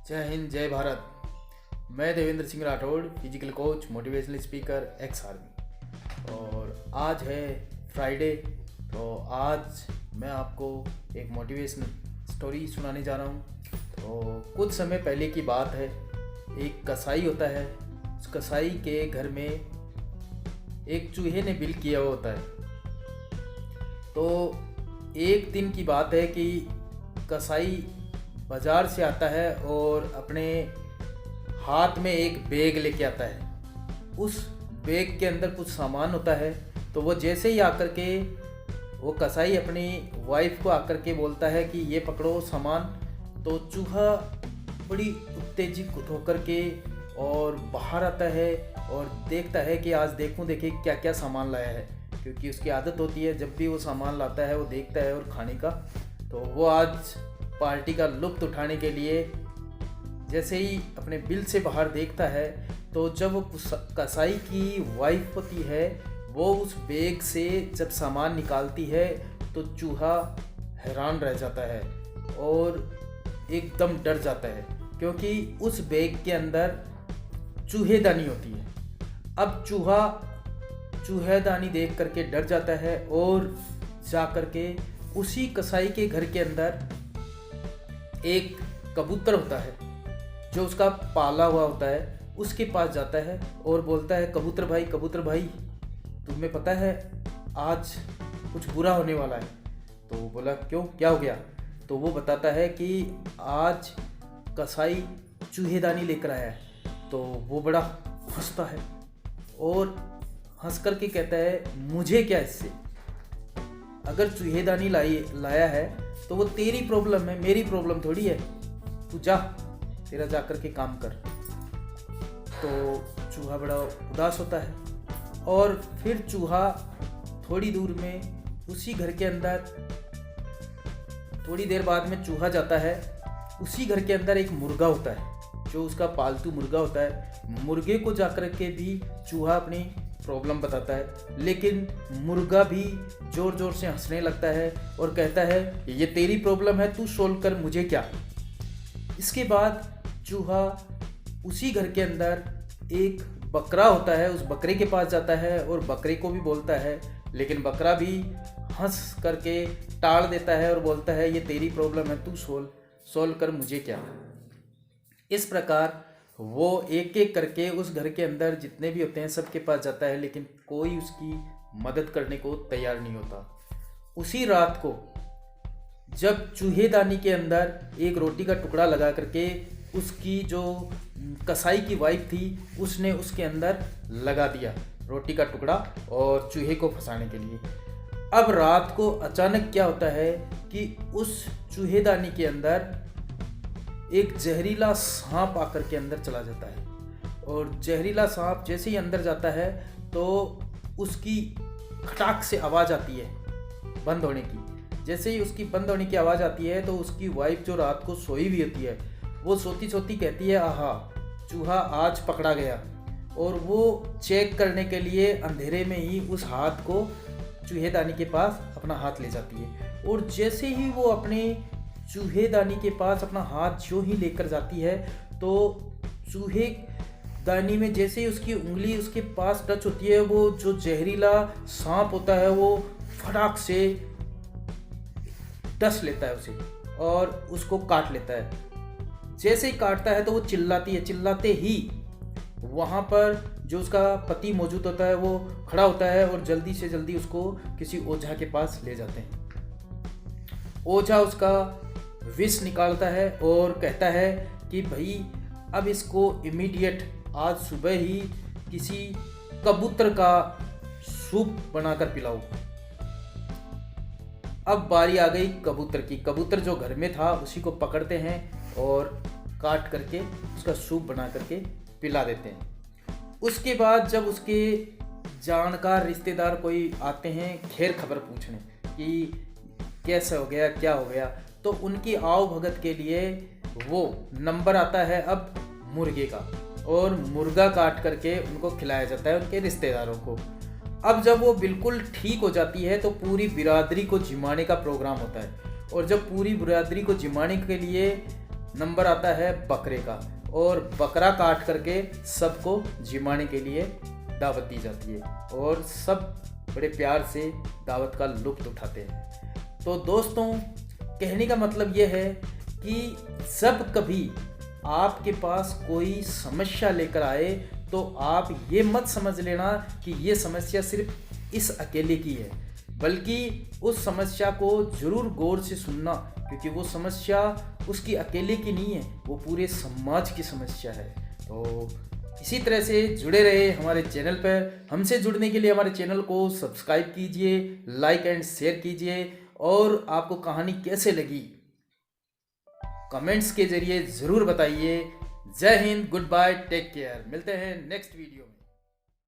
जय हिंद, जय भारत। मैं Devendra Singh Rathore, physical coach, motivational speaker, ex army. और आज है फ्राइडे, तो आज मैं आपको एक मोटिवेशनल स्टोरी सुनाने जा रहा हूँ। तो कुछ समय पहले की बात है। एक कसाई होता है। उस कसाई के घर में एक चूहे ने बिल किया हुआ होता है। तो एक दिन की बात है कि कसाई बाज़ार से आता है और अपने हाथ में एक बैग लेके आता है। उस बैग के अंदर कुछ सामान होता है। तो वो जैसे ही आकर के वो कसाई अपनी वाइफ को आकर के बोलता है कि ये पकड़ो सामान, तो चूहा बड़ी उत्तेजित होकर के और बाहर आता है और देखता है कि आज देखे क्या क्या सामान लाया है, क्योंकि उसकी आदत होती है जब भी वो सामान लाता है वो देखता है और खाने का। तो वो आज पार्टी का लुत्फ़ उठाने के लिए जैसे ही अपने बिल से बाहर देखता है, तो जब वो कसाई की वाइफ होती है वो उस बैग से जब सामान निकालती है तो चूहा हैरान रह जाता है और एकदम डर जाता है, क्योंकि उस बैग के अंदर चूहेदानी होती है। अब चूहा चूहेदानी देख करके डर जाता है और जा करके उसी कसाई के घर के अंदर एक कबूतर होता है जो उसका पाला हुआ होता है, उसके पास जाता है और बोलता है, कबूतर भाई, तुम्हें पता है आज कुछ बुरा होने वाला है। तो वो बोला, क्यों, क्या हो गया? तो वो बताता है कि आज कसाई चूहेदानी लेकर आया है। तो वो बड़ा हंसता है और हंस कर के कहता है, मुझे क्या इससे, अगर चूहेदानी लाया है तो वो तेरी प्रॉब्लम है, मेरी प्रॉब्लम थोड़ी है। तू जा, तेरा जा कर के काम कर। तो चूहा बड़ा उदास होता है और फिर चूहा थोड़ी दूर में उसी घर के अंदर, थोड़ी देर बाद में चूहा जाता है। उसी घर के अंदर एक मुर्गा होता है जो उसका पालतू मुर्गा होता है। मुर्गे को जाकर के भी चूहा अपनी प्रॉब्लम बताता है, लेकिन मुर्गा भी ज़ोर ज़ोर से हंसने लगता है और कहता है, ये तेरी प्रॉब्लम है, तू सोल्व कर, मुझे क्या। इसके बाद चूहा उसी घर के अंदर एक बकरा होता है, उस बकरे के पास जाता है और बकरे को भी बोलता है, लेकिन बकरा भी हंस करके टाल देता है और बोलता है, ये तेरी प्रॉब्लम है, तू सोल्व कर, मुझे क्या। इस प्रकार वो एक एक करके उस घर के अंदर जितने भी होते हैं सबके पास जाता है, लेकिन कोई उसकी मदद करने को तैयार नहीं होता। उसी रात को जब चूहेदानी के अंदर एक रोटी का टुकड़ा लगा करके उसकी जो कसाई की वाइफ थी उसने उसके अंदर लगा दिया रोटी का टुकड़ा और चूहे को फंसाने के लिए। अब रात को अचानक क्या होता है कि उस चूहेदानी के अंदर एक जहरीला सांप आकर के अंदर चला जाता है और जहरीला सांप जैसे ही अंदर जाता है तो उसकी खटाक से आवाज़ आती है बंद होने की। जैसे ही उसकी बंद होने की आवाज़ आती है तो उसकी वाइफ जो रात को सोई हुई होती है वो सोती सोती कहती है, आहा, चूहा आज पकड़ा गया। और वो चेक करने के लिए अंधेरे में ही उस हाथ को चूहेदानी के पास अपना हाथ ले जाती है। और जैसे ही वो अपने चूहेदानी के पास अपना हाथ जो ही लेकर जाती है तो चूहेदानी में जैसे ही उसकी उंगली उसके पास टच होती है, वो जो जहरीला सांप होता है वो फटाक से डस लेता है उसे और उसको काट लेता है। जैसे ही काटता है तो वो चिल्लाती है। चिल्लाते ही वहाँ पर जो उसका पति मौजूद होता है वो खड़ा होता है और जल्दी से जल्दी उसको किसी ओझा के पास ले जाते हैं। ओझा उसका विष निकालता है और कहता है कि भाई अब इसको इमीडिएट आज सुबह ही किसी कबूतर का सूप बनाकर पिलाओ। अब बारी आ गई कबूतर की। कबूतर जो घर में था उसी को पकड़ते हैं और काट करके उसका सूप बना करके पिला देते हैं। उसके बाद जब उसके जानकार रिश्तेदार कोई आते हैं खैर खबर पूछने कि कैसा हो गया, क्या हो गया, तो उनकी आओ भगत के लिए वो नंबर आता है अब मुर्गे का और मुर्गा काट करके उनको खिलाया जाता है उनके रिश्तेदारों को। अब जब वो बिल्कुल ठीक हो जाती है तो पूरी बिरादरी को जिमाने का प्रोग्राम होता है और जब पूरी बिरादरी को जिमाने के लिए नंबर आता है बकरे का, और बकरा काट करके सबको जिमाने के लिए दावत दी जाती है और सब बड़े प्यार से दावत का लुत्फ उठाते हैं। तो दोस्तों, कहने का मतलब यह है कि जब कभी आपके पास कोई समस्या लेकर आए तो आप ये मत समझ लेना कि ये समस्या सिर्फ इस अकेले की है, बल्कि उस समस्या को ज़रूर गौर से सुनना, क्योंकि वो समस्या उसकी अकेले की नहीं है, वो पूरे समाज की समस्या है। तो इसी तरह से जुड़े रहे हमारे चैनल पर। हमसे जुड़ने के लिए हमारे चैनल को सब्सक्राइब कीजिए, लाइक एंड शेयर कीजिए, और आपको कहानी कैसे लगी कमेंट्स के जरिए ज़रूर बताइए। जय हिंद, गुड बाय, टेक केयर। मिलते हैं नेक्स्ट वीडियो में।